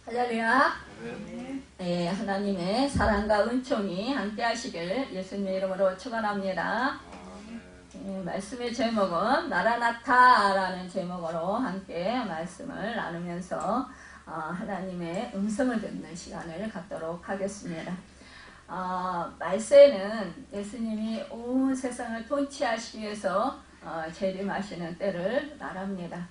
할렐루야. 네, 하나님의 사랑과 은총이 함께 하시길 예수님의 이름으로 축원합니다. 말씀의 제목은 마라나타라는 제목으로 함께 말씀을 나누면서 하나님의 음성을 듣는 시간을 갖도록 하겠습니다. 말세는 예수님이 온 세상을 통치하시기 위해서 재림하시는 때를 말합니다.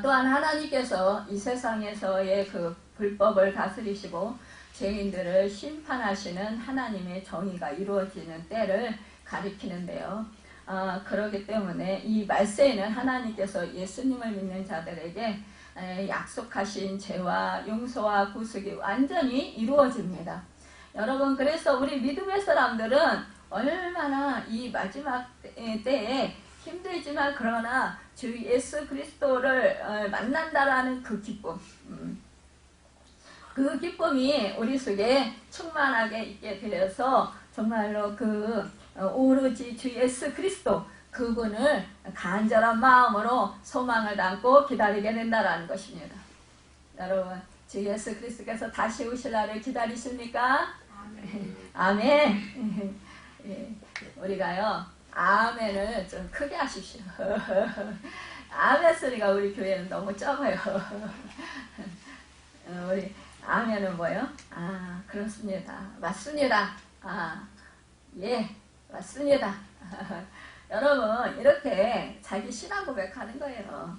또한 하나님께서 이 세상에서의 그 불법을 다스리시고 죄인들을 심판하시는 하나님의 정의가 이루어지는 때를 가리키는데요. 그렇기 때문에 이 말세에는 하나님께서 예수님을 믿는 자들에게 약속하신 죄와 용서와 구속이 완전히 이루어집니다. 여러분, 그래서 우리 믿음의 사람들은 얼마나 이 마지막 때에 힘들지만 그러나 주 예수 그리스도를 만난다라는 그 기쁨, 그 기쁨이 우리 속에 충만하게 있게 되어서 정말로 그 오로지 주 예수 그리스도 그분을 간절한 마음으로 소망을 담고 기다리게 된다라는 것입니다. 여러분, 주 예수 그리스도께서 다시 오실 날을 기다리십니까? 아멘. 아멘. 우리가요 아멘을 좀 크게 하십시오. 아멘 소리가 우리 교회는 너무 적어요. 우리 아멘은 뭐요? 그렇습니다. 맞습니다. 예, 맞습니다. 여러분, 이렇게 자기 신앙 고백하는 거예요.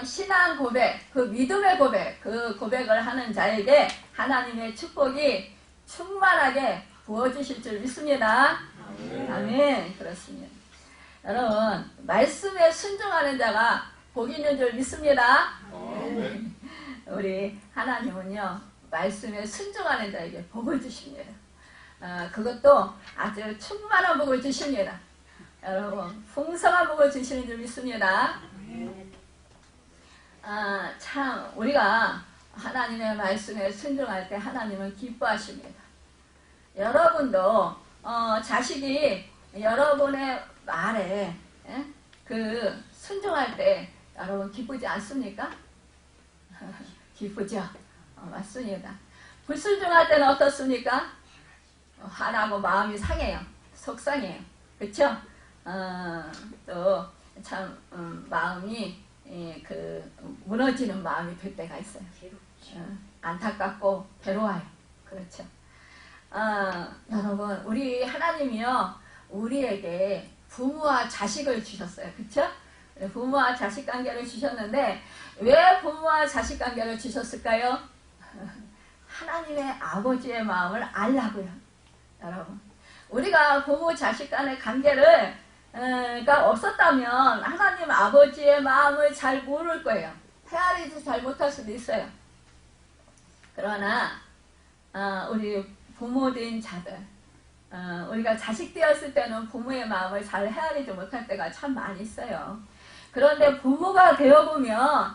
신앙 고백, 그 믿음의 고백, 그 고백을 하는 자에게 하나님의 축복이 충만하게 부어주실 줄 믿습니다. 아멘. 그렇습니다. 여러분, 말씀에 순종하는 자가 복이 있는 줄 믿습니다. 우리 하나님은요, 말씀에 순종하는 자에게 복을 주십니다. 그것도 아주 충만한 복을 주십니다. 여러분, 풍성한 복을 주시는 줄 믿습니다. 참 우리가 하나님의 말씀에 순종할 때 하나님은 기뻐하십니다. 여러분도 자식이 여러분의 말에 그 순종할 때 여러분 기쁘지 않습니까? 기쁘죠? 맞습니다. 불순종할 때는 어떻습니까? 화나고 마음이 상해요. 속상해요. 그렇죠? 또 참 마음이 그 무너지는 마음이 들 때가 있어요. 안타깝고 괴로워요. 그렇죠? 여러분, 우리 하나님이요 우리에게 부모와 자식을 주셨어요. 그쵸? 부모와 자식 관계를 주셨는데 왜 부모와 자식 관계를 주셨을까요? 하나님의 아버지의 마음을 알라고요. 여러분, 우리가 부모 자식 간의 관계를 가 없었다면 하나님 아버지의 마음을 잘 모를 거예요. 헤아리지 잘 못할 수도 있어요. 그러나 우리 부모된 자들, 우리가 자식 되었을 때는 부모의 마음을 잘 헤아리지 못할 때가 참 많이 있어요. 그런데 부모가 되어보면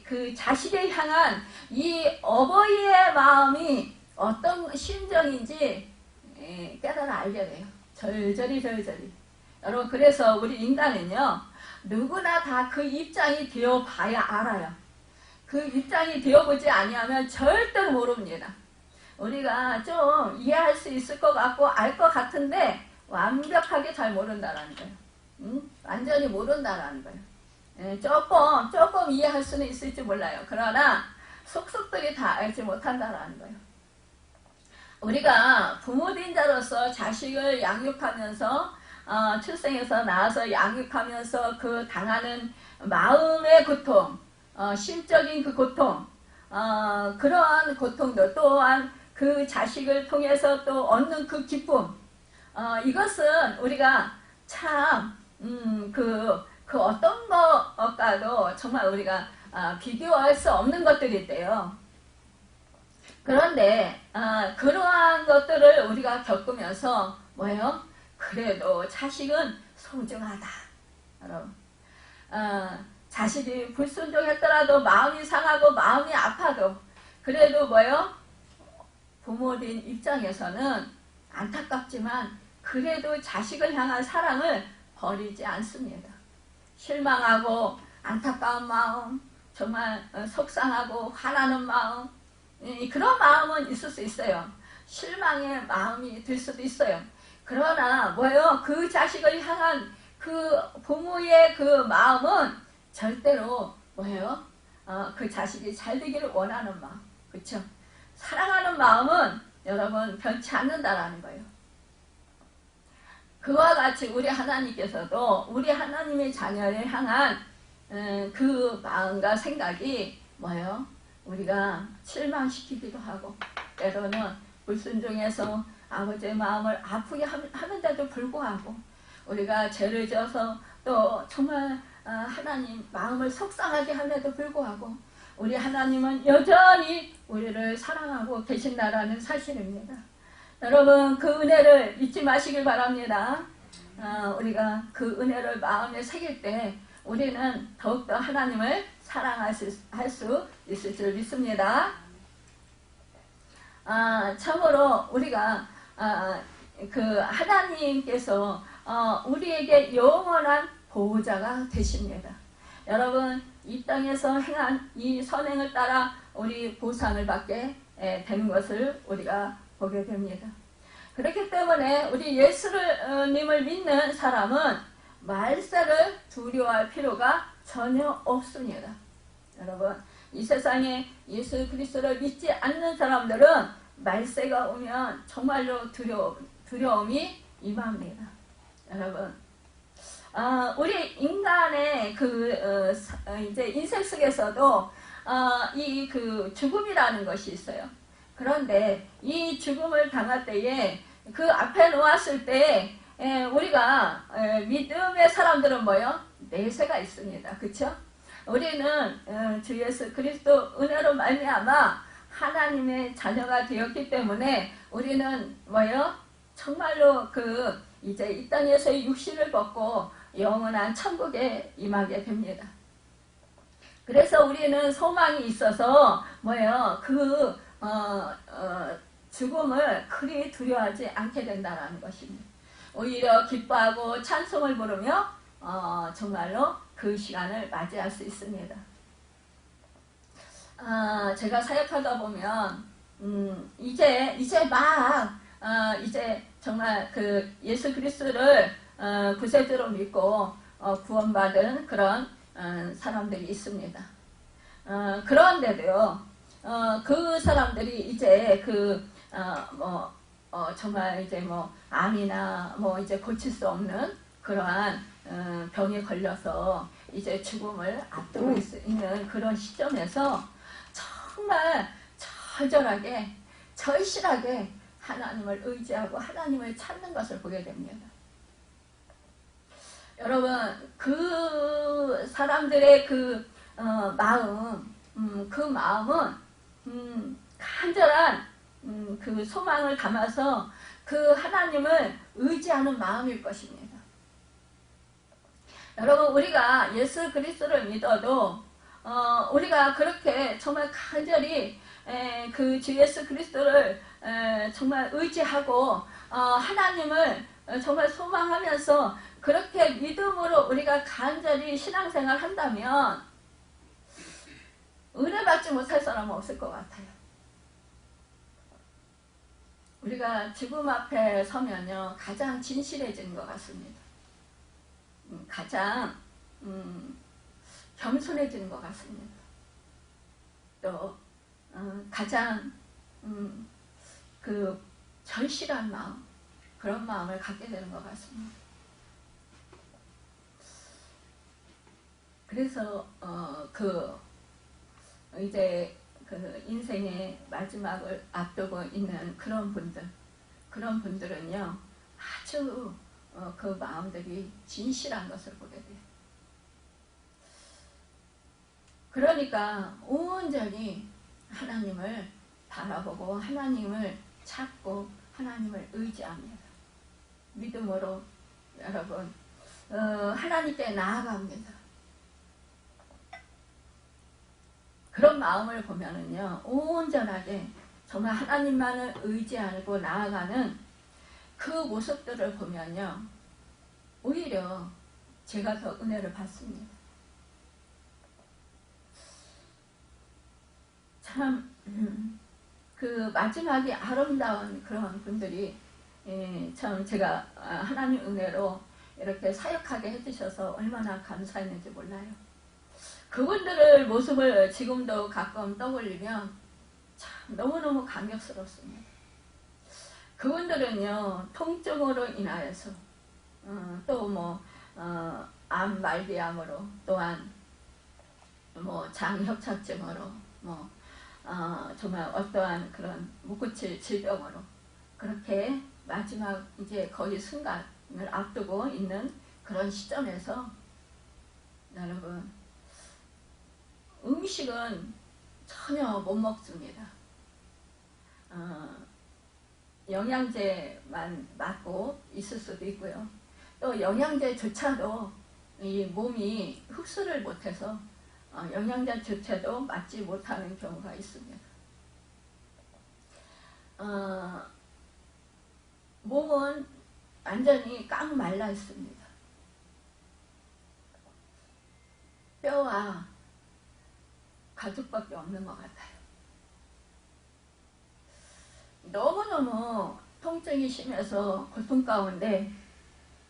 그 자식에 향한 이 어버이의 마음이 어떤 심정인지 깨달아 알게 돼요. 절절히. 여러분, 그래서 우리 인간은요 누구나 다 그 입장이 되어봐야 알아요. 그 입장이 되어보지 아니하면 절대로 모릅니다. 우리가 좀 이해할 수 있을 것 같고 알 것 같은데 완벽하게 잘 모른다라는 거예요. 완전히 모른다라는 거예요. 조금 이해할 수는 있을지 몰라요. 그러나 속속들이 다 알지 못한다라는 거예요. 우리가 부모된 자로서 자식을 양육하면서 출생해서 나와서 양육하면서 그 당하는 마음의 고통, 심적인 그 고통, 그러한 고통도 또한 그 자식을 통해서 또 얻는 그 기쁨, 이것은 우리가 참 그 어떤 것과도 정말 우리가 비교할 수 없는 것들인데요. 그런데 그러한 것들을 우리가 겪으면서 뭐예요? 그래도 자식은 소중하다. 여러분, 자식이 불순종했더라도 마음이 상하고 마음이 아파도 그래도 뭐예요? 부모된 입장에서는 안타깝지만 그래도 자식을 향한 사랑을 버리지 않습니다. 실망하고 안타까운 마음, 정말 속상하고 화나는 마음, 그런 마음은 있을 수 있어요. 실망의 마음이 들 수도 있어요. 그러나 뭐예요? 그 자식을 향한 그 부모의 그 마음은 절대로 뭐예요? 그 자식이 잘 되기를 원하는 마음, 그렇죠? 사랑하는 마음은 여러분 변치 않는다라는 거예요. 그와 같이 우리 하나님께서도 우리 하나님의 자녀를 향한 그 마음과 생각이 뭐예요? 우리가 실망시키기도 하고 때로는 불순종해서 아버지의 마음을 아프게 하는데도 불구하고 우리가 죄를 져서 또 정말 하나님 마음을 속상하게 하는데도 불구하고 우리 하나님은 여전히 우리를 사랑하고 계신다라는 사실입니다. 여러분 그 은혜를 잊지 마시길 바랍니다. 우리가 그 은혜를 마음에 새길 때 우리는 더욱더 하나님을 사랑할 수 있을 줄 믿습니다. 참으로 우리가 그 하나님께서 우리에게 영원한 보호자가 되십니다. 여러분 이 땅에서 행한 이 선행을 따라 우리 보상을 받게 되는 것을 우리가 보게 됩니다. 그렇기 때문에 우리 예수님을 믿는 사람은 말세를 두려워할 필요가 전혀 없습니다. 여러분 이 세상에 예수 그리스도를 믿지 않는 사람들은 말세가 오면 정말로 두려움이 임합니다. 여러분 우리 인간의 그 이제 인생 속에서도 이 그 죽음이라는 것이 있어요. 그런데 이 죽음을 당할 때에 그 앞에 놓았을 때 우리가 믿음의 사람들은 뭐요? 내세가 있습니다. 그렇죠? 우리는 주 예수 그리스도 은혜로 말미암아 하나님의 자녀가 되었기 때문에 우리는 뭐요? 정말로 그 이제 이 땅에서의 육신을 벗고 영원한 천국에 임하게 됩니다. 그래서 우리는 소망이 있어서 뭐예요? 그 죽음을 그리 두려워하지 않게 된다는 것입니다. 오히려 기뻐하고 찬송을 부르며 정말로 그 시간을 맞이할 수 있습니다. 제가 사역하다 보면 이제 막 이제 정말 그 예수 그리스도를 구세주로 믿고 구원받은 그런 사람들이 있습니다. 그런데도요, 그 사람들이 이제 정말 이제 암이나 이제 고칠 수 없는 그러한 병에 걸려서 이제 죽음을 앞두고 있는 그런 시점에서 정말 절실하게 하나님을 의지하고 하나님을 찾는 것을 보게 됩니다. 여러분 그 사람들의 그 마음, 그 마음은 간절한 그 소망을 담아서 그 하나님을 의지하는 마음일 것입니다. 여러분 우리가 예수 그리스도를 믿어도 우리가 그렇게 정말 간절히 그 주 예수 그리스도를 정말 의지하고 하나님을 정말 소망하면서 그렇게 믿음으로 우리가 간절히 신앙생활 한다면 은혜 받지 못할 사람은 없을 것 같아요. 우리가 죽음 앞에 서면요 가장 진실해지는 것 같습니다. 가장 겸손해지는 것 같습니다. 또 가장 그 절실한 마음, 그런 마음을 갖게 되는 것 같습니다. 그래서 이제 그 인생의 마지막을 앞두고 있는 그런 분들은요 아주 그 마음들이 진실한 것을 보게 돼요. 그러니까 온전히 하나님을 바라보고 하나님을 찾고 하나님을 의지합니다. 믿음으로 여러분 하나님께 나아갑니다. 그런 마음을 보면은요 온전하게 정말 하나님만을 의지하고 나아가는 그 모습들을 보면요 오히려 제가 더 은혜를 받습니다. 참 그 마지막이 아름다운 그런 분들이 참 제가 하나님 은혜로 이렇게 사역하게 해주셔서 얼마나 감사했는지 몰라요. 그분들의 모습을 지금도 가끔 떠올리면 참 너무너무 감격스럽습니다. 그분들은요, 통증으로 인하여서 또 뭐 암 말기암으로, 또한 뭐 장협착증으로, 뭐 정말 어떠한 그런 묵고칠 질병으로 그렇게 마지막 이제 거의 순간을 앞두고 있는 그런 시점에서 여러분, 음식은 전혀 못 먹습니다. 영양제만 맞고 있을 수도 있고요. 또 영양제조차도 이 몸이 흡수를 못해서 영양제조차도 맞지 못하는 경우가 있습니다. 몸은 완전히 꽉 말라 있습니다. 뼈와 가죽밖에 없는 것 같아요. 너무너무 통증이 심해서 고통 가운데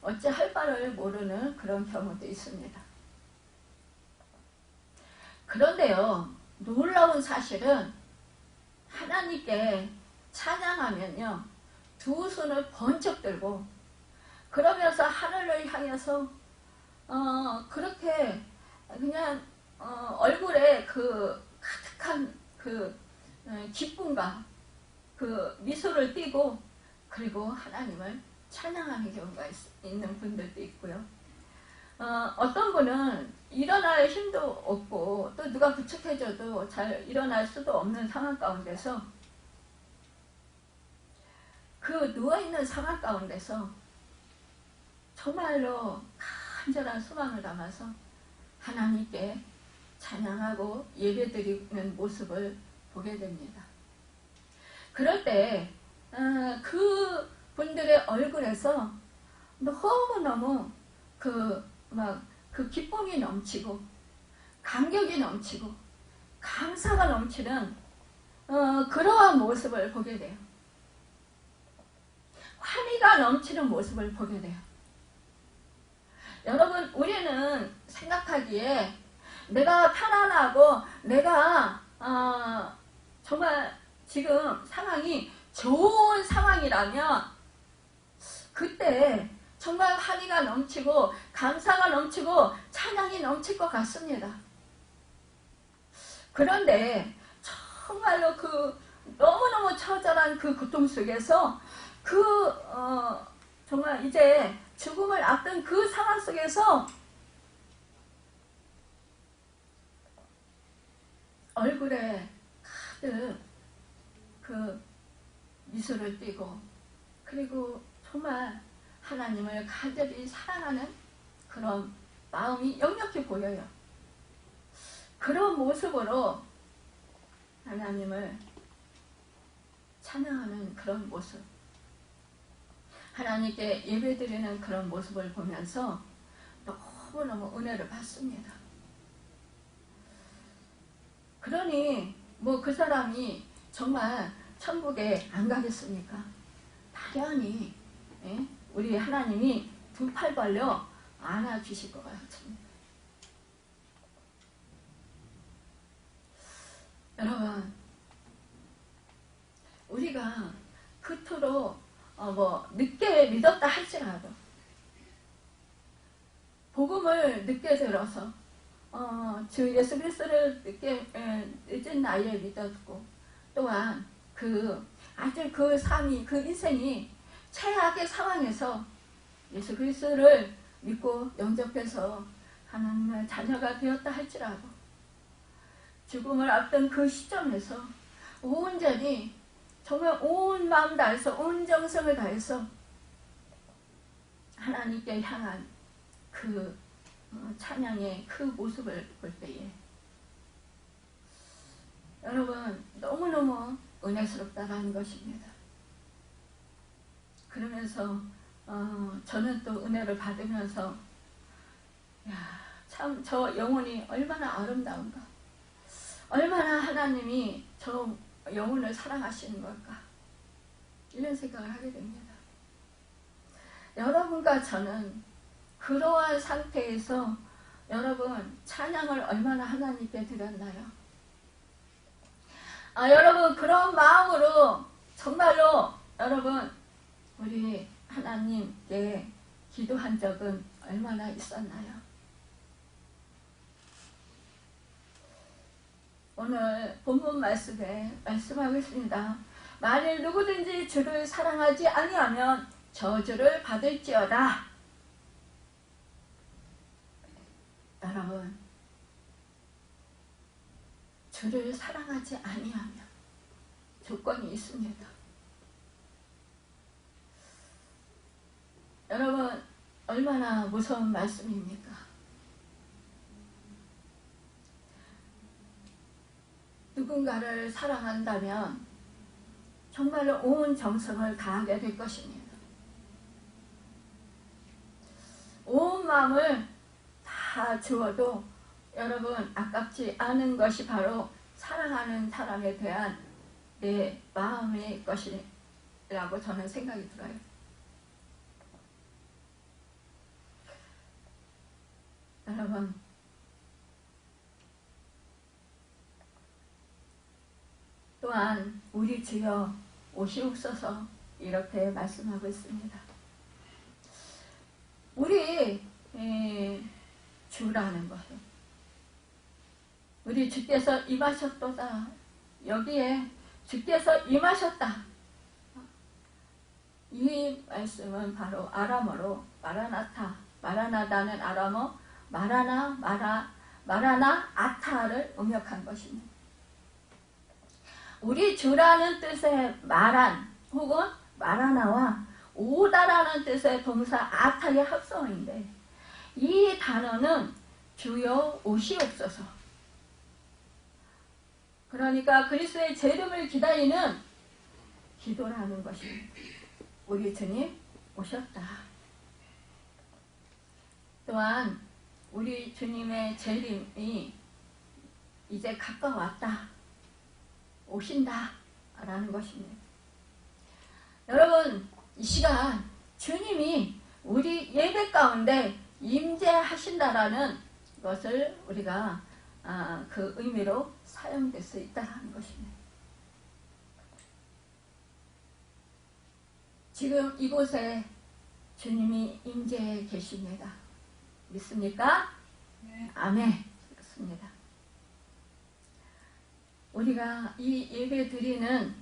어찌 할 바를 모르는 그런 경우도 있습니다. 그런데요, 놀라운 사실은 하나님께 찬양하면요, 두 손을 번쩍 들고 그러면서 하늘을 향해서 그렇게 그냥 얼굴에 그 가득한 그 기쁨과 그 미소를 띠고 그리고 하나님을 찬양하는 경우가 있는 분들도 있고요. 어떤 분은 일어날 힘도 없고 또 누가 부축해줘도 잘 일어날 수도 없는 상황 가운데서 그 누워있는 상황 가운데서 정말로 간절한 소망을 담아서 하나님께 찬양하고 예배드리는 모습을 보게 됩니다. 그럴 때 그 분들의 얼굴에서 너무너무 그 기쁨이 넘치고 감격이 넘치고 감사가 넘치는 그러한 모습을 보게 돼요. 환희가 넘치는 모습을 보게 돼요. 여러분, 우리는 생각하기에 내가 편안하고 내가 정말 지금 상황이 좋은 상황이라면 그때 정말 환희가 넘치고 감사가 넘치고 찬양이 넘칠 것 같습니다. 그런데 정말로 그 너무너무 처절한 그 고통 속에서 정말 이제 죽음을 앞둔 그 상황 속에서 얼굴에 가득 그 미소를 띠고 그리고 정말 하나님을 간절히 사랑하는 그런 마음이 역력히 보여요. 그런 모습으로 하나님을 찬양하는 그런 모습, 하나님께 예배드리는 그런 모습을 보면서 너무너무 은혜를 받습니다. 그러니 뭐 그 사람이 정말 천국에 안 가겠습니까? 당연히 우리 하나님이 두 팔 벌려 안아주실 것 같습니다. 여러분, 우리가 그토록 늦게 믿었다 할지라도 복음을 늦게 들어서 주 예수 그리스도를 늦은 나이에 믿었고 또한 아주 그 삶이 그 인생이 최악의 상황에서 예수 그리스도를 믿고 영접해서 하나님의 자녀가 되었다 할지라도 죽음을 앞둔 그 시점에서 온전히 정말 온 마음 다해서 온 정성을 다해서 하나님께 향한 그 찬양의 그 모습을 볼 때에 여러분 너무너무 은혜스럽다라는 것입니다. 그러면서 저는 또 은혜를 받으면서 참 저 영혼이 얼마나 아름다운가, 얼마나 하나님이 저 영혼을 사랑하시는 걸까? 이런 생각을 하게 됩니다. 여러분과 저는 그러한 상태에서 여러분 찬양을 얼마나 하나님께 드렸나요? 여러분 그런 마음으로 정말로 여러분 우리 하나님께 기도한 적은 얼마나 있었나요? 오늘 본문 말씀에 말씀하고 있습니다. 만일 누구든지 주를 사랑하지 아니하면 저주를 받을지어다. 여러분 주를 사랑하지 아니하면 조건이 있습니다. 여러분 얼마나 무서운 말씀입니까? 누군가를 사랑한다면 정말로 온 정성을 다하게 될 것입니다. 온 마음을 다 주어도 여러분 아깝지 않은 것이 바로 사랑하는 사람에 대한 내 마음의 것이라고 저는 생각이 들어요. 여러분 또한 우리 주여 오시옵소서 이렇게 말씀하고 있습니다. 우리 주라는 것은 우리 주께서 임하셨도다. 여기에 주께서 임하셨다. 이 말씀은 바로 아람어로 마라나타, 마라나다는 아람어 마라나 아타를 음역한 것입니다. 우리 주라는 뜻의 마란 혹은 마라나와 오다라는 뜻의 동사 아타의 합성어인데 이 단어는 주여 오시옵소서. 그러니까 그리스도의 재림을 기다리는 기도라는 것입니다. 우리 주님 오셨다. 또한 우리 주님의 재림이 이제 가까웠다. 오신다 라는 것입니다. 여러분 이 시간 주님이 우리 예배 가운데 임재하신다라는 것을 우리가 그 의미로 사용될 수 있다는 것입니다. 지금 이곳에 주님이 임재해 계십니다. 믿습니까? 네. 아멘. 그렇습니다. 우리가 이 예배 드리는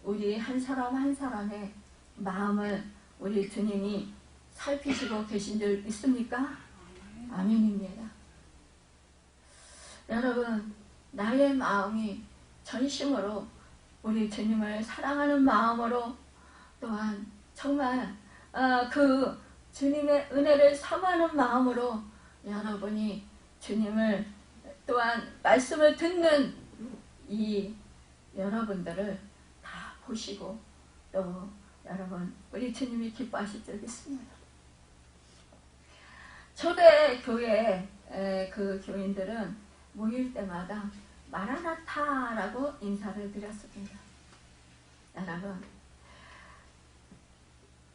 우리 한 사람 한 사람의 마음을 우리 주님이 살피시고 계신 줄 있습니까? 아멘입니다. 여러분 나의 마음이 전심으로 우리 주님을 사랑하는 마음으로 또한 정말 그 주님의 은혜를 삼하는 마음으로 여러분이 주님을 또한 말씀을 듣는 이 여러분들을 다 보시고 또 여러분 우리 주님이 기뻐하실 줄 믿습니다. 초대 교회 그 교인들은 모일 때마다 마라나타라고 인사를 드렸습니다. 여러분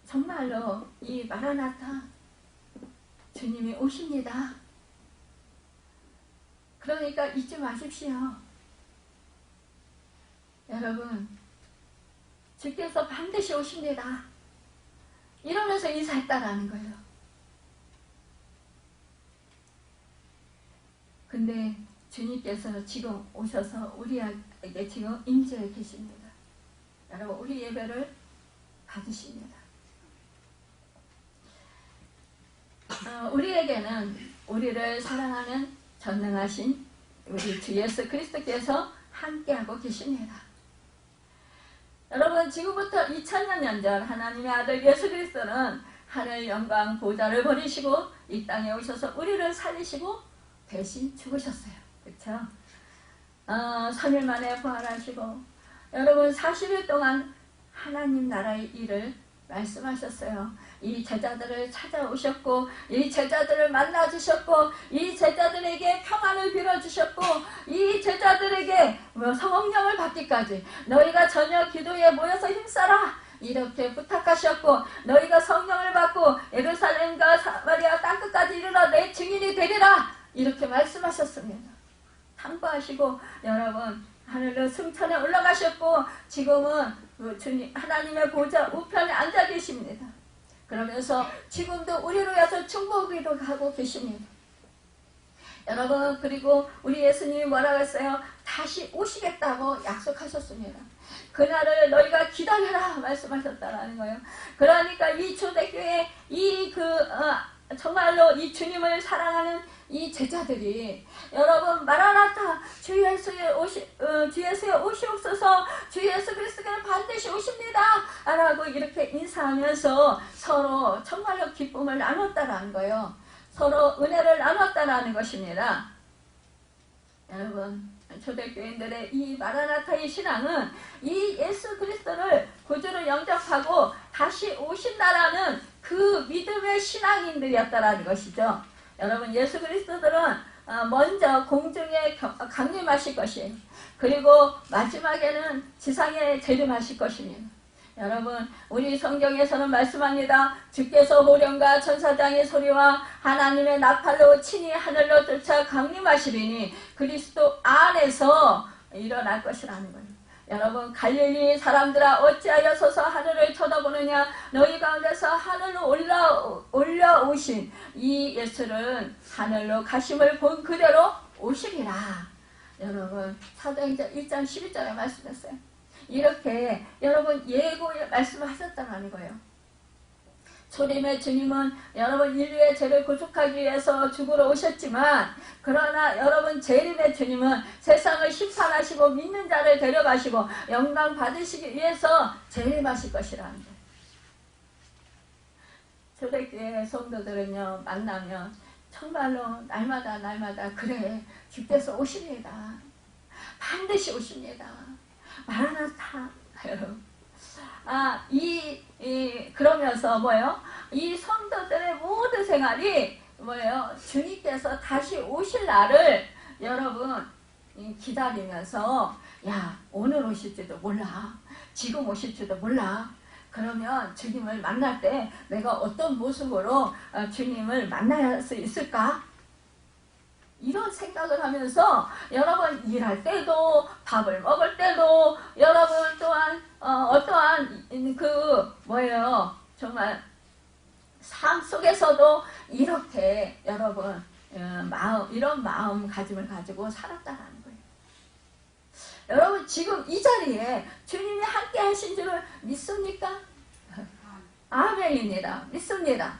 정말로 이 마라나타 주님이 오십니다. 그러니까 잊지 마십시오. 여러분 주께서 반드시 오십니다. 이러면서 인사했다라는 거예요. 근데 주님께서 지금 오셔서 우리에게 지금 임재해 계십니다. 여러분 우리 예배를 받으십니다. 우리에게는 우리를 사랑하는 전능하신 우리 주 예수 그리스도께서 함께하고 계십니다. 여러분 지금부터 2000년 전 하나님의 아들 예수 그리스도는 하늘 영광 보좌를 버리시고 이 땅에 오셔서 우리를 살리시고 대신 죽으셨어요. 그렇죠? 3일 만에 부활하시고 여러분 40일 동안 하나님 나라의 일을 말씀하셨어요. 이 제자들을 찾아오셨고 이 제자들을 만나주셨고 이 제자들에게 평안을 빌어주셨고 이 때까지 너희가 저녁 기도에 모여서 힘써라 이렇게 부탁하셨고 너희가 성령을 받고 예루살렘과 사마리아 땅끝까지 이르러 내 증인이 되리라 이렇게 말씀하셨습니다. 당부하시고 여러분 하늘로 승천에 올라가셨고 지금은 주님 하나님의 보좌 우편에 앉아 계십니다. 그러면서 지금도 우리로 해서 중보기도 하고 계십니다. 여러분 그리고 우리 예수님이 뭐라고 했어요? 다시 오시겠다고 약속하셨습니다. 그날을 너희가 기다려라 말씀하셨다라는 거예요. 그러니까 이 초대교회 정말로 이 주님을 사랑하는 이 제자들이 여러분 마라나타 주 예수에 오시옵소서 주 예수 그리스도께는 반드시 오십니다 라고 이렇게 인사하면서 서로 정말로 기쁨을 나눴다라는 거예요. 서로 은혜를 나눴다라는 것입니다. 여러분 초대교인들의 이 마라나타의 신앙은 이 예수 그리스도를 구주로 영접하고 다시 오신다라는 그 믿음의 신앙인들이었다라는 것이죠. 여러분 예수 그리스도들은 먼저 공중에 강림하실 것이에요. 그리고 마지막에는 지상에 재림하실 것입니다. 여러분 우리 성경에서는 말씀합니다. 주께서 호령과 천사장의 소리와 하나님의 나팔로 친히 하늘로 쫓아 강림하시리니 그리스도 안에서 일어날 것이라는 거예요. 여러분 갈릴리 사람들아 어찌하여 서서 하늘을 쳐다보느냐 너희 가운데서 하늘로 올라오신 이 예수는 하늘로 가심을 본 그대로 오시리라. 여러분 사도행전 1장 12절에 말씀했어요. 이렇게 여러분 예고에 말씀하셨다는 거예요. 초림의 주님은 여러분 인류의 죄를 구속하기 위해서 죽으러 오셨지만 그러나 여러분 재림의 주님은 세상을 심판하시고 믿는 자를 데려가시고 영광 받으시기 위해서 재림하실 것이라는 거예요. 초대교회 성도들은요 만나면 정말로 날마다 그래 주께서 오십니다. 반드시 오십니다. 마라나타 여러분 그러면서 뭐예요? 이 성도들의 모든 생활이 뭐예요? 주님께서 다시 오실 날을 여러분 기다리면서 야 오늘 오실지도 몰라 지금 오실지도 몰라 그러면 주님을 만날 때 내가 어떤 모습으로 주님을 만날 수 있을까? 이런 생각을 하면서 여러분 일할 때도 밥을 먹을 때도 여러분 또한 어떠한 정말 삶 속에서도 이렇게 여러분 이런 마음가짐을 가지고 살았다라는 거예요. 여러분 지금 이 자리에 주님이 함께 하신 줄을 믿습니까? 아멘입니다. 믿습니다.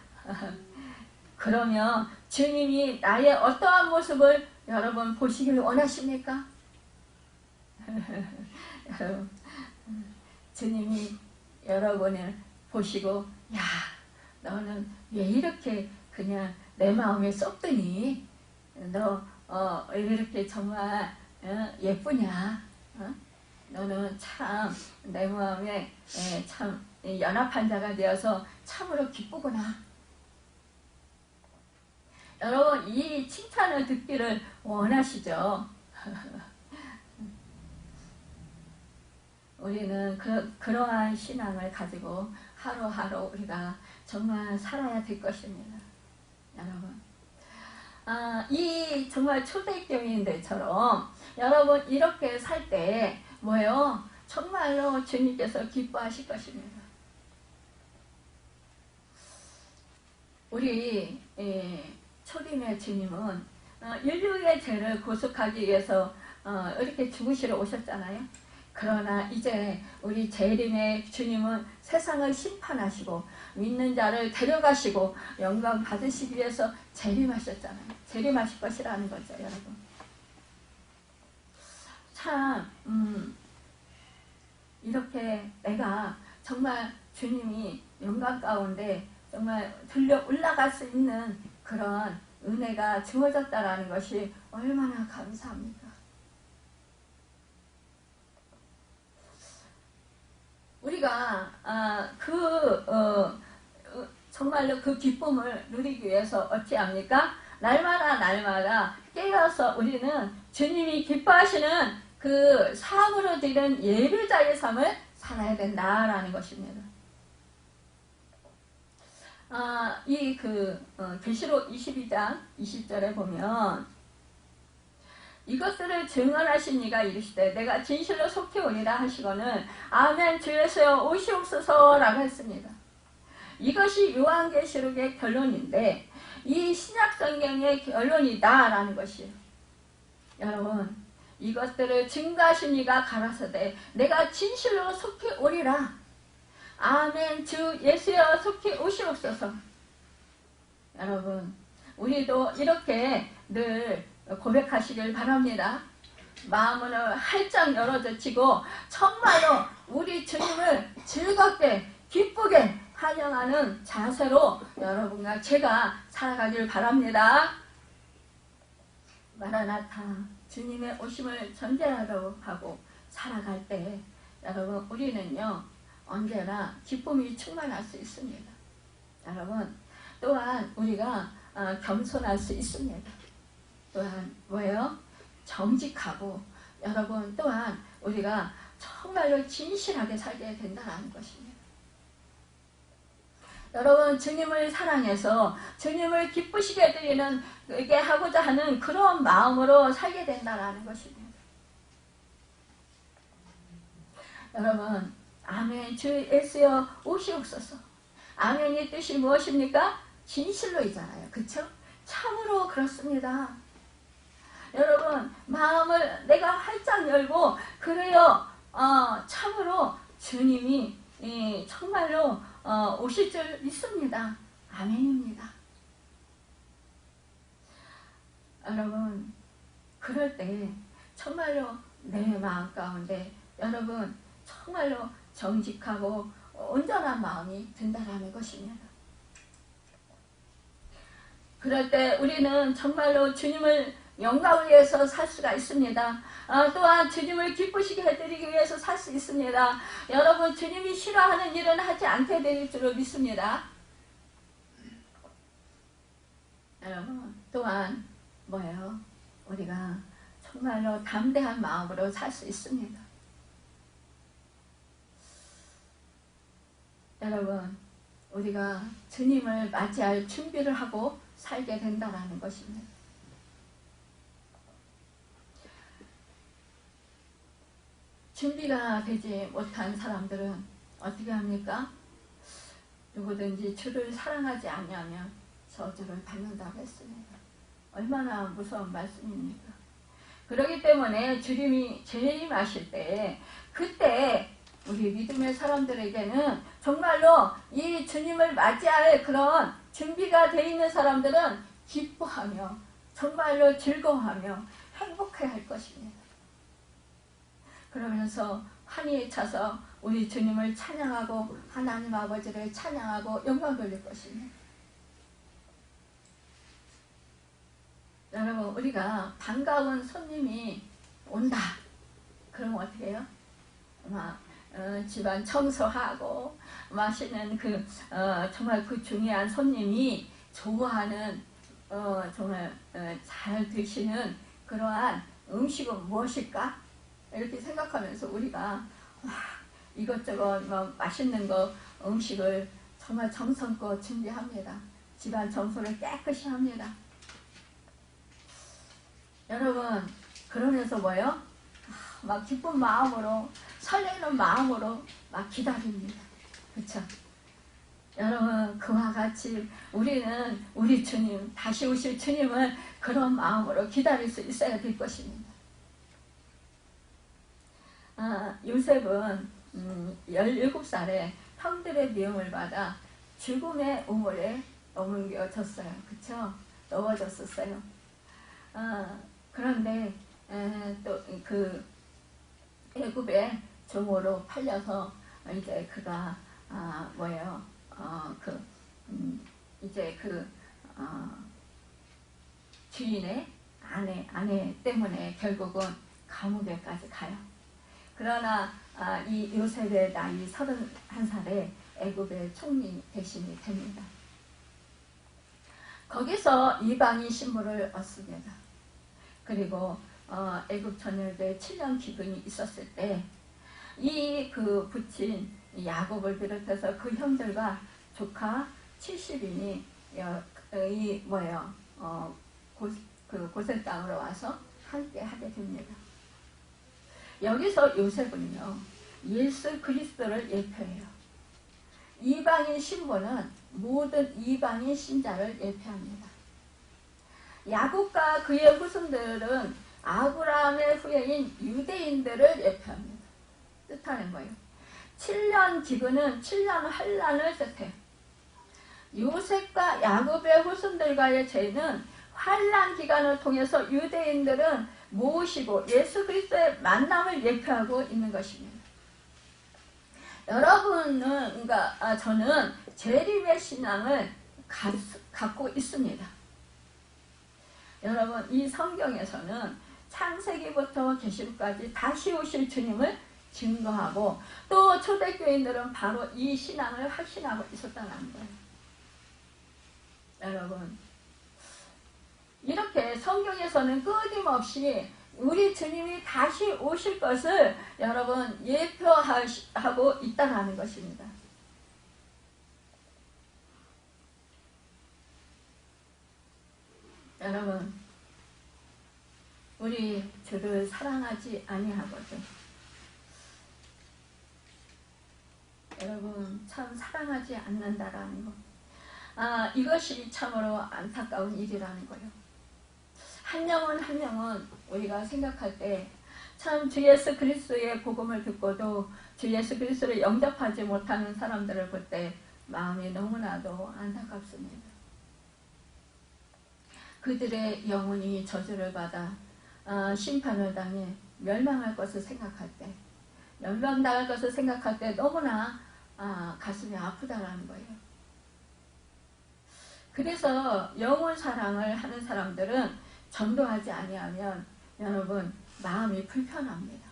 그러면 주님이 나의 어떠한 모습을 여러분 보시기를 원하십니까? 여러분 주님이 여러분을 보시고 야 너는 왜 이렇게 그냥 내 마음에 쏙드니 너 왜 이렇게 정말 예쁘냐 너는 참 내 마음에 참 연합한 자가 되어서 참으로 기쁘구나. 여러분 이 칭찬을 듣기를 원하시죠? 우리는 그러한 신앙을 가지고 하루하루 우리가 정말 살아야 될 것입니다. 여러분 이 정말 초대교인들처럼 여러분 이렇게 살 때 뭐예요? 정말로 주님께서 기뻐하실 것입니다. 우리 초림의 주님은 인류의 죄를 구속하기 위해서 이렇게 죽으시러 오셨잖아요. 그러나 이제 우리 재림의 주님은 세상을 심판하시고 믿는 자를 데려가시고 영광 받으시기 위해서 재림하셨잖아요. 재림하실 것이라는 거죠, 여러분. 참 이렇게 내가 정말 주님이 영광 가운데 정말 들려 올라갈 수 있는 그런 은혜가 주어졌다라는 것이 얼마나 감사합니까? 우리가 정말로 그 기쁨을 누리기 위해서 어찌합니까? 날마다 깨어서 우리는 주님이 기뻐하시는 그 사함으로 드리는 예배자의 삶을 살아야 된다라는 것입니다. 계시록 22장 20절에 보면 이것들을 증언하신 이가 이르시되 내가 진실로 속히 오리라 하시거늘 아멘 주 예수여 오시옵소서라고 했습니다. 이것이 요한계시록의 결론인데 이 신약성경의 결론이다라는 것이에요. 여러분 이것들을 증거하신 이가 가라사대 내가 진실로 속히 오리라 아멘 주 예수여 속히 오시옵소서. 여러분 우리도 이렇게 늘 고백하시길 바랍니다. 마음을 활짝 열어젖히고 정말로 우리 주님을 즐겁게 기쁘게 환영하는 자세로 여러분과 제가 살아가길 바랍니다. 마라나타 주님의 오심을 전제하러 하고 살아갈 때 여러분 우리는요 언제나 기쁨이 충만할 수 있습니다. 여러분 또한 우리가 겸손할 수 있습니다. 또한 뭐예요? 정직하고 여러분 또한 우리가 정말로 진실하게 살게 된다는 것입니다. 여러분 주님을 사랑해서 주님을 기쁘시게 해드리는 게 하고자 하는 그런 마음으로 살게 된다는 것입니다. 여러분 아멘 주 예수여 오시옵소서. 아멘의 뜻이 무엇입니까? 진실로이잖아요. 그쵸? 참으로 그렇습니다. 여러분 마음을 내가 활짝 열고 그래요 참으로 주님이 정말로 오실 줄 믿습니다. 아멘입니다. 여러분 그럴 때 정말로 내 마음 가운데 여러분 정말로 정직하고 온전한 마음이 든다라는 것입니다. 그럴 때 우리는 정말로 주님을 영광을 위해서 살 수가 있습니다. 또한 주님을 기쁘시게 해드리기 위해서 살 수 있습니다. 여러분 주님이 싫어하는 일은 하지 않게 될 줄을 믿습니다. 여러분 또한 뭐예요? 우리가 정말로 담대한 마음으로 살 수 있습니다. 여러분 우리가 주님을 맞이할 준비를 하고 살게 된다는 것입니다. 준비가 되지 못한 사람들은 어떻게 합니까? 누구든지 주를 사랑하지 않으면 저주를 받는다고 했습니다. 얼마나 무서운 말씀입니까? 그렇기 때문에 주님이 재림하실 때 그때 우리 믿음의 사람들에게는 정말로 이 주님을 맞이할 그런 준비가 되어 있는 사람들은 기뻐하며 정말로 즐거워하며 행복해야 할 것입니다. 그러면서 환희에 차서 우리 주님을 찬양하고 하나님 아버지를 찬양하고 영광 돌릴 것입니다. 여러분 우리가 반가운 손님이 온다. 그럼 어떻게 해요? 집안 청소하고 맛있는 정말 그 중요한 손님이 좋아하는 정말 잘 드시는 그러한 음식은 무엇일까? 이렇게 생각하면서 우리가 이것저것 맛있는 거 음식을 정말 정성껏 준비합니다. 집안 청소를 깨끗이 합니다. 여러분 그러면서 뭐요? 막 기쁜 마음으로 설레는 마음으로 막 기다립니다. 그렇죠? 여러분 그와 같이 우리는 우리 주님 다시 오실 주님을 그런 마음으로 기다릴 수 있어야 될 것입니다. 요셉은 17살에 형들의 미움을 받아 죽음의 우물에 넘겨졌어요. 그쵸? 넣어졌었어요. 그런데 또 그 애굽의 종으로 팔려서 이제 그가 뭐예요? 이제 주인의 아내 때문에 결국은 감옥에까지 가요. 그러나 이 요셉의 나이 31살에 애굽의 총리 대신이 됩니다. 거기서 이방인 신부를 얻습니다. 그리고 애굽 전열대 7년 기근이 있었을 때 이 그 부친 야곱을 비롯해서 그 형들과 조카 70인이 이 뭐예요? 그 고센 땅으로 와서 함께 하게 됩니다. 여기서 요셉은요, 예수 그리스도를 예표해요. 이방인 신부는 모든 이방인 신자를 예표합니다. 야곱과 그의 후손들은 아브라함의 후예인 유대인들을 예표합니다. 뜻하는 거예요. 7년 기근은 7년 환란을 뜻해요. 요셉과 야곱의 후손들과의 죄는 환란 기간을 통해서 유대인들은 모시고 예수 그리스도의 만남을 예표하고 있는 것입니다. 여러분은, 그러니까 저는 재림의 신앙을 갖고 있습니다. 여러분, 이 성경에서는 창세기부터 계시록까지 다시 오실 주님을 증거하고 또 초대교인들은 바로 이 신앙을 확신하고 있었다는 거예요. 여러분, 이렇게 성경에서는 끊임없이 우리 주님이 다시 오실 것을 여러분 예표하고 있다는 것입니다. 여러분, 우리 주를 사랑하지 아니하거든. 여러분, 참 사랑하지 않는다라는 것. 이것이 참으로 안타까운 일이라는 거예요. 한 영혼 한 영혼 우리가 생각할 때 참 주 예수 그리스도의 복음을 듣고도 주 예수 그리스도를 영접하지 못하는 사람들을 볼 때 마음이 너무나도 안타깝습니다. 그들의 영혼이 저주를 받아 심판을 당해 멸망할 것을 생각할 때, 멸망당할 것을 생각할 때 너무나 가슴이 아프다라는 거예요. 그래서 영혼 사랑을 하는 사람들은 전도하지 아니하면 여러분 마음이 불편합니다.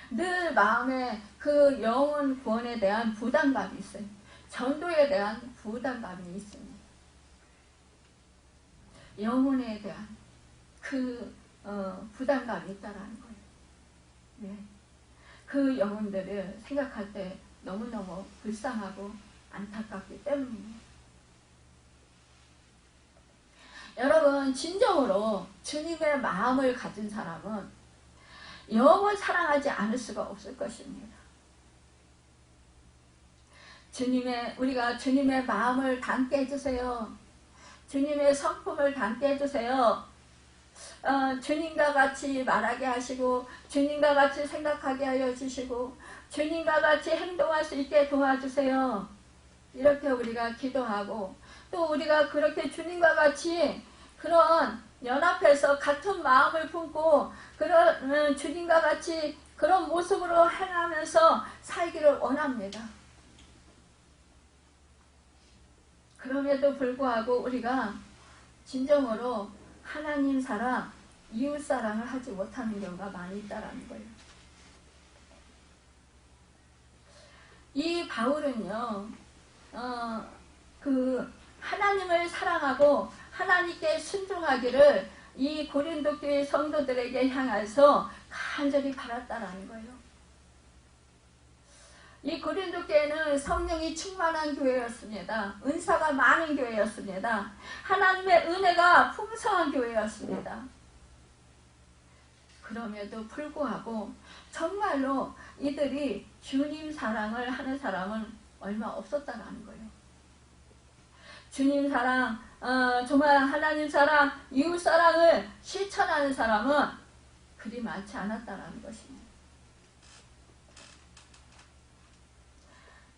늘 마음에 그 영혼 구원에 대한 부담감이 있어요. 전도에 대한 부담감이 있습니다. 영혼에 대한 그 부담감이 있다라는 거예요. 네. 그 영혼들을 생각할 때 너무너무 불쌍하고 안타깝기 때문입니다. 여러분, 진정으로 주님의 마음을 가진 사람은 영을 사랑하지 않을 수가 없을 것입니다. 우리가 주님의 마음을 담게 해주세요. 주님의 성품을 담게 해주세요. 주님과 같이 말하게 하시고 주님과 같이 생각하게 하여 주시고 주님과 같이 행동할 수 있게 도와주세요. 이렇게 우리가 기도하고 또 우리가 그렇게 주님과 같이 그런 연합해서 같은 마음을 품고 그런 주님과 같이 그런 모습으로 행하면서 살기를 원합니다. 그럼에도 불구하고 우리가 진정으로 하나님 사랑, 이웃 사랑을 하지 못하는 경우가 많이 있다라는 거예요. 이 바울은요, 하나님을 사랑하고 하나님께 순종하기를 이 고린도 교회 성도들에게 향해서 간절히 바랐다라는 거예요. 이 고린도 교회는 성령이 충만한 교회였습니다. 은사가 많은 교회였습니다. 하나님의 은혜가 풍성한 교회였습니다. 그럼에도 불구하고 정말로 이들이 주님 사랑을 하는 사람은 얼마 없었다라는 거예요. 주님 사랑, 정말 하나님 사랑, 이웃 사랑을 실천하는 사람은 그리 많지 않았다라는 것입니다.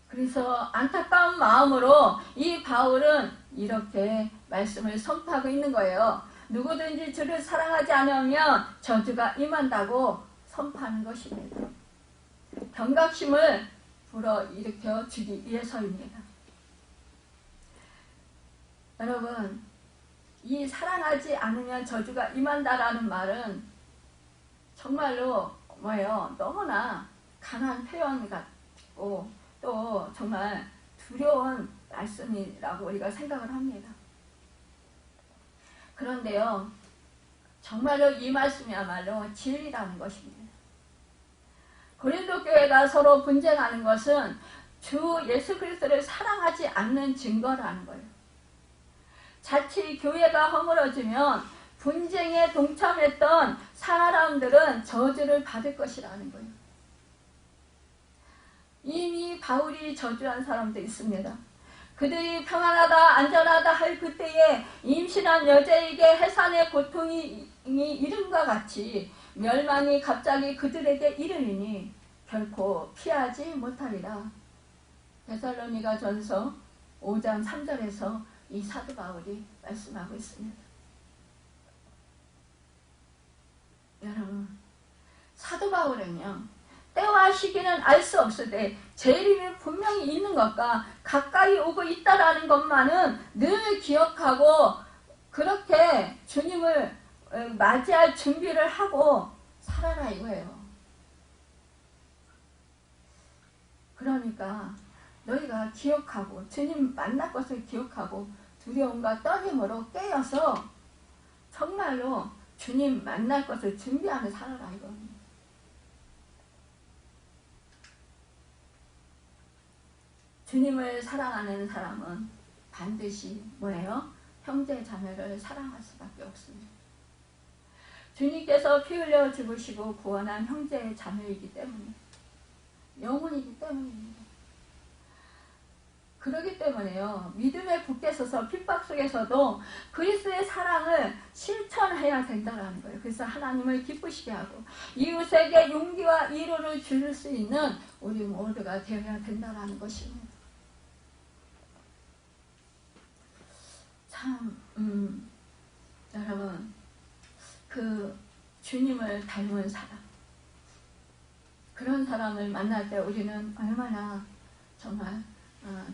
그래서 안타까운 마음으로 이 바울은 이렇게 말씀을 선포하고 있는 거예요. 누구든지 주를 사랑하지 않으면 저주가 임한다고 선포하는 것입니다. 경각심을 불어일으켜 주기 위해서입니다. 여러분, 이 사랑하지 않으면 저주가 임한다라는 말은 정말로 너무나 강한 표현 같고 또 정말 두려운 말씀이라고 우리가 생각을 합니다. 그런데요, 정말로 이 말씀이야말로 진리라는 것입니다. 고린도 교회가 서로 분쟁하는 것은 주 예수 그리스도를 사랑하지 않는 증거라는 거예요. 자칫 교회가 허물어지면 분쟁에 동참했던 사람들은 저주를 받을 것이라는 거예요. 이미 바울이 저주한 사람도 있습니다. 그들이 평안하다 안전하다 할 그때에 임신한 여자에게 해산의 고통이 이름과 같이 멸망이 갑자기 그들에게 이르리니 결코 피하지 못하리라. 데살로니가 전서 5장 3절에서 이 사도 바울이 말씀하고 있습니다. 여러분, 사도 바울은요, 때와 시기는 알 수 없으되 재림이 분명히 있는 것과 가까이 오고 있다라는 것만은 늘 기억하고 그렇게 주님을 맞이할 준비를 하고 살아라 이거예요. 그러니까 너희가 기억하고 주님 만날 것을 기억하고 두려움과 떨림으로 깨어서 정말로 주님 만날 것을 준비하며 살아라 이거예요. 주님을 사랑하는 사람은 반드시 뭐예요? 형제 자매를 사랑할 수밖에 없습니다. 주님께서 피 흘려 죽으시고 구원한 형제 자매이기 때문에 영혼이기 때문입니다. 그렇기 때문에요. 믿음에 굳게 서서 핍박 속에서도 그리스도의 사랑을 실천해야 된다는 거예요. 그래서 하나님을 기쁘시게 하고 이웃에게 용기와 위로를 줄 수 있는 우리 모두가 되어야 된다는 것입니다. 참 여러분 그 주님을 닮은 사람 그런 사람을 만날 때 우리는 얼마나 정말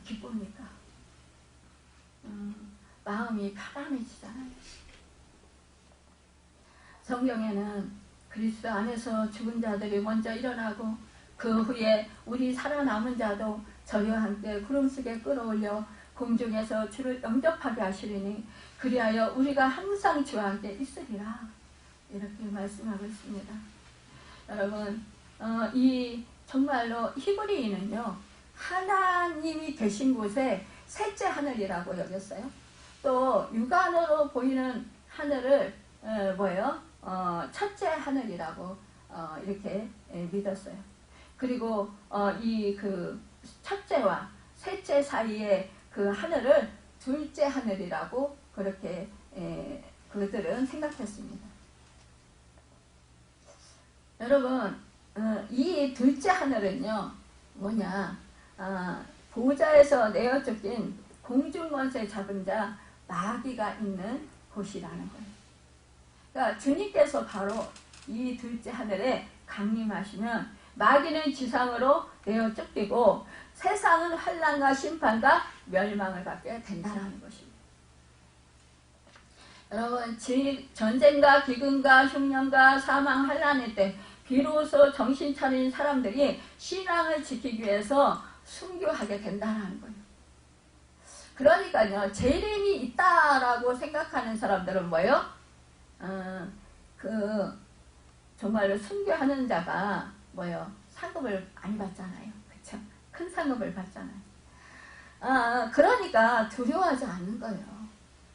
기쁩니까? 마음이 편안해지잖아요. 성경에는 그리스도 안에서 죽은 자들이 먼저 일어나고 그 후에 우리 살아남은 자도 저희와 함께 구름 속에 끌어올려 공중에서 주를 영접하게 하시리니 그리하여 우리가 항상 주와 함께 있으리라 이렇게 말씀하고 있습니다. 여러분 이 정말로 히브리인은요 하나님이 계신 곳에 셋째 하늘이라고 여겼어요. 또 육안으로 보이는 하늘을 뭐예요? 첫째 하늘이라고 이렇게 믿었어요. 그리고 이 그 첫째와 셋째 사이에 그 하늘을 둘째 하늘이라고 그렇게 그들은 생각했습니다. 여러분 이 둘째 하늘은요 뭐냐 보좌에서 내어 쫓긴 공중권세 잡은 자 마귀가 있는 곳이라는 거예요. 그러니까 주님께서 바로 이 둘째 하늘에 강림하시면 마귀는 지상으로 내어 쫓기고 세상은 환난과 심판과 멸망을 받게 된다는 것입니다. 여러분 전쟁과 기근과 흉년과 사망 환난의 때 비로소 정신 차린 사람들이 신앙을 지키기 위해서 순교하게 된다는 거예요. 그러니까요 재림이 있다라고 생각하는 사람들은 뭐예요? 정말로 순교하는 자가 뭐예요? 상급을 많이 받잖아요. 그렇죠? 큰 상급을 받잖아요. 그러니까 두려워하지 않는 거예요.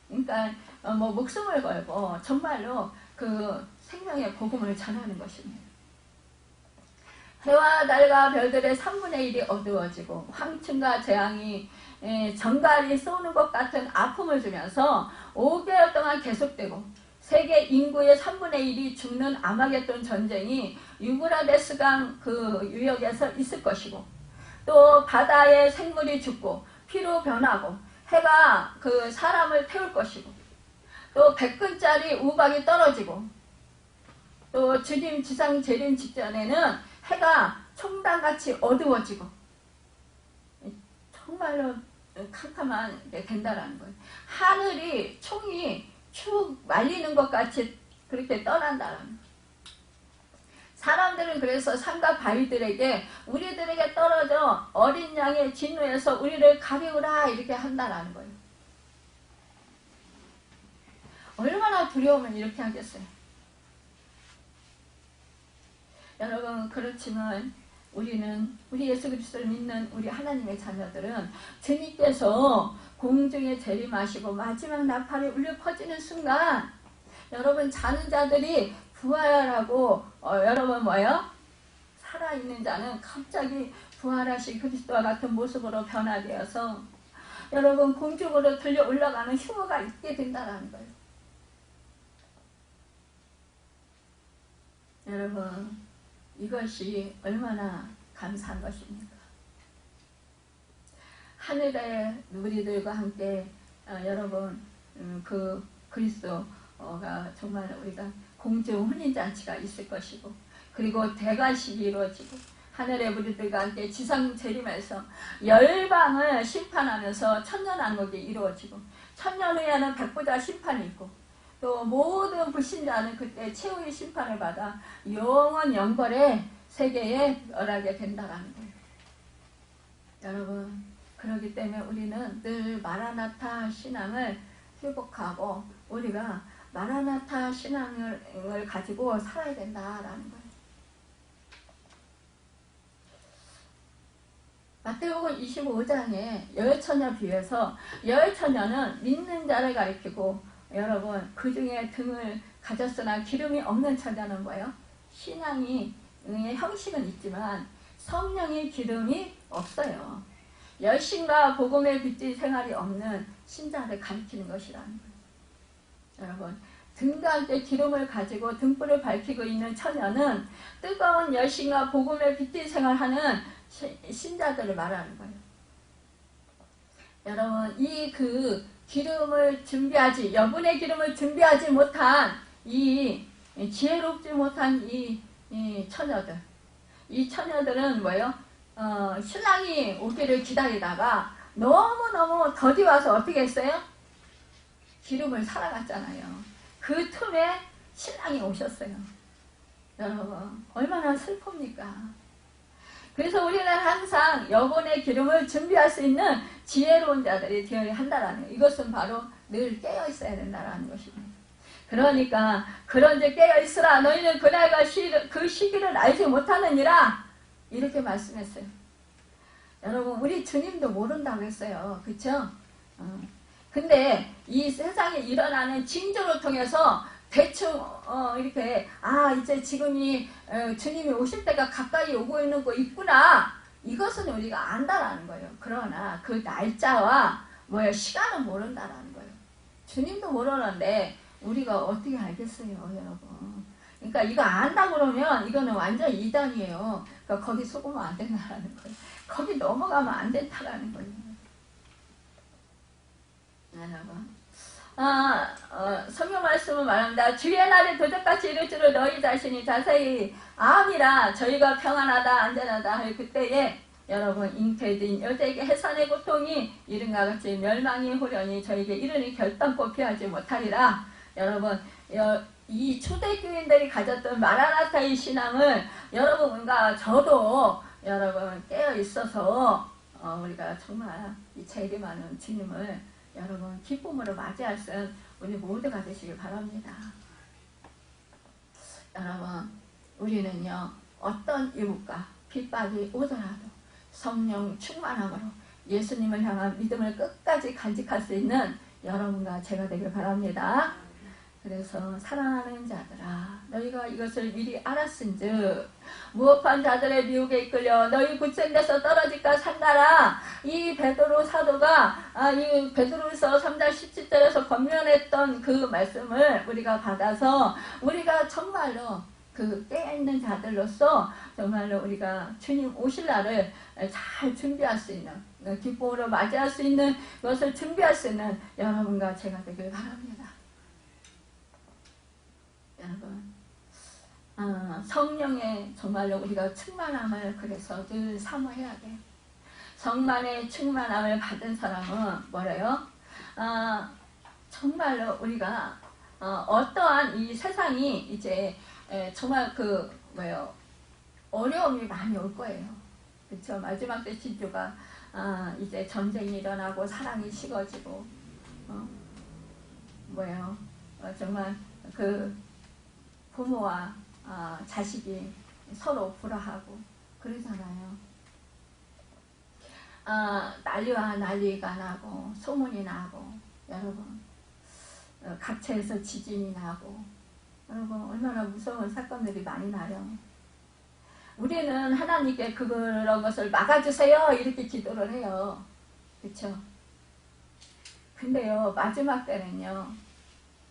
그러니까 뭐 목숨을 걸고 정말로 그 생명의 복음을 전하는 것입니다. 해와 달과 별들의 3분의 1이 어두워지고 황충과 재앙이 정갈이 쏘는 것 같은 아픔을 주면서 5개월 동안 계속되고 세계 인구의 3분의 1이 죽는 아마겟돈 전쟁이 유브라데스강 그 유역에서 있을 것이고 또 바다의 생물이 죽고 피로 변하고 해가 그 사람을 태울 것이고 또 100근짜리 우박이 떨어지고 또 주님 지상 재림 직전에는 해가 총단같이 어두워지고 정말로 캄캄한 게 된다라는 거예요. 하늘이 총이 축 말리는 것 같이 그렇게 떠난다라는 거예요. 사람들은 그래서 산과 바위들에게 우리들에게 떨어져 어린 양의 진노에서 우리를 가리우라 이렇게 한다라는 거예요. 얼마나 두려우면 이렇게 하겠어요. 여러분 그렇지만 우리 예수 그리스도를 믿는 우리 하나님의 자녀들은 주님께서 공중에 재림하시고 마지막 나팔이 울려 퍼지는 순간 여러분 자는 자들이 부활하고 여러분 뭐예요? 살아있는 자는 갑자기 부활하신 그리스도와 같은 모습으로 변화되어서 여러분 공중으로 들려 올라가는 휴무가 있게 된다는 거예요. 여러분 이것이 얼마나 감사한 것입니까? 하늘의 누리들과 함께 여러분 그 그리스도가 정말 우리가 공중 혼인잔치가 있을 것이고 그리고 대관식이 이루어지고 하늘의 무리들과 함께 지상 재림에서 열방을 심판하면서 천년왕국이 이루어지고 천년 후에는 백보자 심판이 있고 또 모든 불신자는 그때 최후의 심판을 받아 영원 영벌의 세계에 열하게 된다는 거예요. 여러분 그렇기 때문에 우리는 늘 마라나타 신앙을 회복하고 우리가 마라나타 신앙을 가지고 살아야 된다라는 거예요. 마태복음 25장에 여혈처녀 비유에서 여혈처녀는 믿는 자를 가리키고 여러분 그 중에 등을 가졌으나 기름이 없는 처녀는 뭐예요? 신앙의 형식은 있지만 성령의 기름이 없어요. 열심과 복음의 빛의 생활이 없는 신자를 가리키는 것이라는 거예요. 여러분 등과 함께 기름을 가지고 등불을 밝히고 있는 처녀는 뜨거운 열심과 복음의 빛의 생활하는 신자들을 말하는 거예요. 여러분 이 기름을 준비하지 여분의 기름을 준비하지 못한 이 지혜롭지 못한 이 처녀들 이 처녀들은 뭐예요? 신랑이 오기를 기다리다가 너무너무 더디 와서 어떻게 했어요? 기름을 살아갔잖아요. 그 틈에 신랑이 오셨어요. 여러분 얼마나 슬픕니까? 그래서 우리는 항상 여분의 기름을 준비할 수 있는 지혜로운 자들이 되어야 한다라는 거예요. 이것은 바로 늘 깨어 있어야 된다라는 것입니다. 그러니까 그런즉 깨어 있으라 너희는 그날과 그 시기를 알지 못하느니라 이렇게 말씀했어요. 여러분 우리 주님도 모른다고 했어요. 그렇죠? 근데 이 세상에 일어나는 징조를 통해서 대충 이렇게 이제 지금이 주님이 오실 때가 가까이 오고 있는 거 있구나 이것은 우리가 안다라는 거예요. 그러나 그 날짜와 시간은 모른다라는 거예요. 주님도 모르는데 우리가 어떻게 알겠어요, 여러분? 그러니까 이거 안다 그러면 이거는 완전 이단이에요. 그러니까 거기 속으면 안 된다라는 거예요. 거기 넘어가면 안 된다라는 거예요. 여러분. 성경 말씀은 말합니다. 주의 날에 도적같이 이룰 줄을 너희 자신이 자세히 아니라 저희가 평안하다 안전하다 할 그때에 여러분 잉태된 여자에게 해산의 고통이 이른과 같이 멸망이 호련히 저에게 이르니 결단코 피하지 못하리라. 여러분 이 초대교인들이 가졌던 마라나타의 신앙을 여러분과 저도 여러분 깨어 있어서 우리가 정말 이 재림하는 주님을 여러분 기쁨으로 맞이할 수 있는 우리 모두가 되시길 바랍니다. 여러분 우리는요 어떤 유혹과 핍박이 오더라도 성령 충만함으로 예수님을 향한 믿음을 끝까지 간직할 수 있는 여러분과 제가 되길 바랍니다. 그래서 사랑하는 자들아 너희가 이것을 미리 알았은즉 무업한 자들의 미혹에 이끌려 너희 굳센 데서 떨어질까 산다라. 이 베드로 사도가 이 베드로서 3장 17절에서 권면했던 그 말씀을 우리가 받아서 우리가 정말로 그 깨어있는 자들로서 정말로 우리가 주님 오실 날을 잘 준비할 수 있는 기쁨으로 맞이할 수 있는 것을 준비할 수 있는 여러분과 제가 되길 바랍니다. 여러분 성령의 정말로 우리가 충만함을 그래서 늘 사모해야 돼요. 성만의 충만함을 받은 사람은 뭐래요? 정말로 우리가 어떠한 이 세상이 이제 정말 어려움이 많이 올 거예요. 그렇죠? 마지막 때 진주가 이제 전쟁이 일어나고 사랑이 식어지고 정말 그 부모와 자식이 서로 불화하고 그러잖아요. 난리와 난리가 나고 소문이 나고 여러분 각처에서 지진이 나고 여러분 얼마나 무서운 사건들이 많이 나요. 우리는 하나님께 그런 것을 막아주세요 이렇게 기도를 해요. 그렇죠? 근데요 마지막 때는요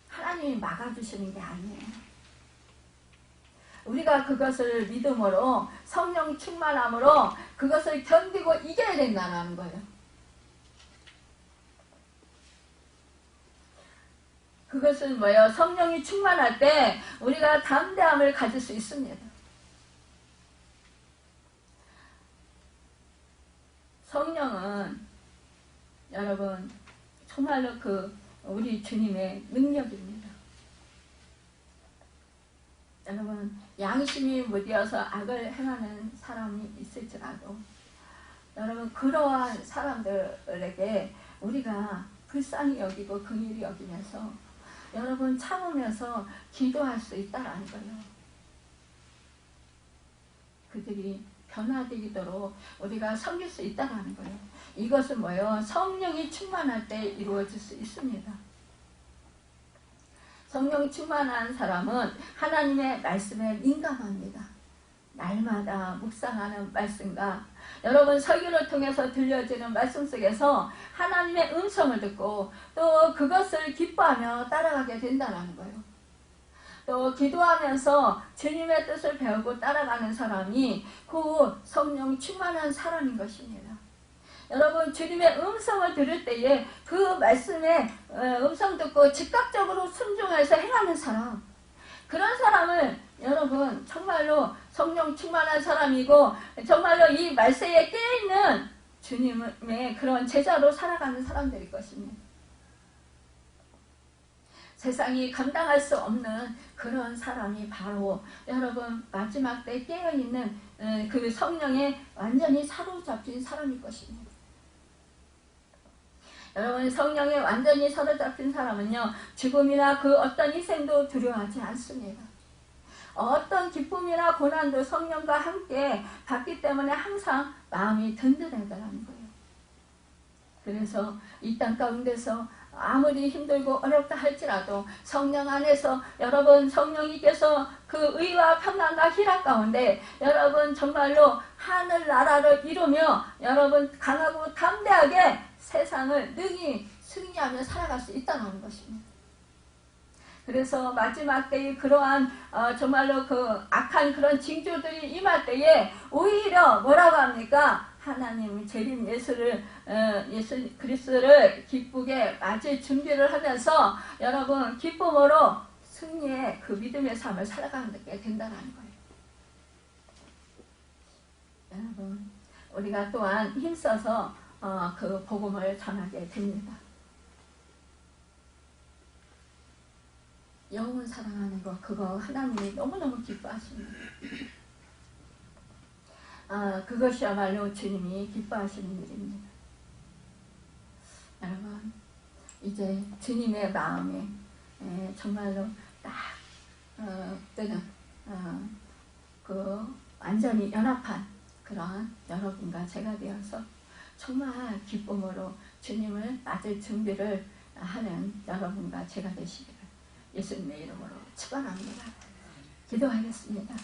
하나님이 막아주시는 게 아니에요. 우리가 그것을 믿음으로 성령 충만함으로 그것을 견디고 이겨야 된다는 거예요. 그것은 뭐예요? 성령이 충만할 때 우리가 담대함을 가질 수 있습니다. 성령은 여러분 정말로 우리 주님의 능력입니다. 여러분 양심이 무디어서 악을 행하는 사람이 있을지라도 여러분 그러한 사람들에게 우리가 불쌍히 여기고 긍휼히 여기면서 여러분 참으면서 기도할 수 있다라는 거예요. 그들이 변화되도록 우리가 섬길 수 있다라는 거예요. 이것은 뭐예요? 성령이 충만할 때 이루어질 수 있습니다. 성령이 충만한 사람은 하나님의 말씀에 민감합니다. 날마다 묵상하는 말씀과 여러분 설교를 통해서 들려지는 말씀 속에서 하나님의 음성을 듣고 또 그것을 기뻐하며 따라가게 된다는 거예요. 또 기도하면서 주님의 뜻을 배우고 따라가는 사람이 곧 성령 충만한 사람인 것입니다. 여러분 주님의 음성을 들을 때에 그 말씀의 음성 듣고 즉각적으로 순종해서 행하는 사람, 그런 사람을 여러분 정말로 성령 충만한 사람이고 정말로 이 말세에 깨어있는 주님의 그런 제자로 살아가는 사람들일 것입니다. 세상이 감당할 수 없는 그런 사람이 바로 여러분 마지막 때 깨어있는 그 성령에 완전히 사로잡힌 사람일 것입니다. 여러분 성령에 완전히 사로잡힌 사람은요 죽음이나 그 어떤 희생도 두려워하지 않습니다. 어떤 기쁨이나 고난도 성령과 함께 받기 때문에 항상 마음이 든든하다는 거예요. 그래서 이 땅 가운데서 아무리 힘들고 어렵다 할지라도 성령 안에서 여러분 성령님께서 그 의와 평안과 희락 가운데 여러분 정말로 하늘나라를 이루며 여러분 강하고 담대하게 세상을 능히 승리하며 살아갈 수 있다는 것입니다. 그래서 마지막 때에 그러한 정말로 그 악한 그런 징조들이 임할 때에 오히려 뭐라고 합니까? 하나님 재림 예수 그리스도를 기쁘게 맞을 준비를 하면서 여러분 기쁨으로 승리의 그 믿음의 삶을 살아가게 된다는 거예요. 여러분 우리가 또한 힘써서 그 복음을 전하게 됩니다. 영혼 사랑하는 거 그거 하나님이 너무너무 기뻐하십니다. 그것이야말로 주님이 기뻐하시는 일입니다. 여러분 이제 주님의 마음에 정말로 딱 뜨는 그 완전히 연합한 그러한 여러분과 제가 되어서 정말 기쁨으로 주님을 맞을 준비를 하는 여러분과 제가 되시기를 예수님의 이름으로 축원합니다. 기도하겠습니다.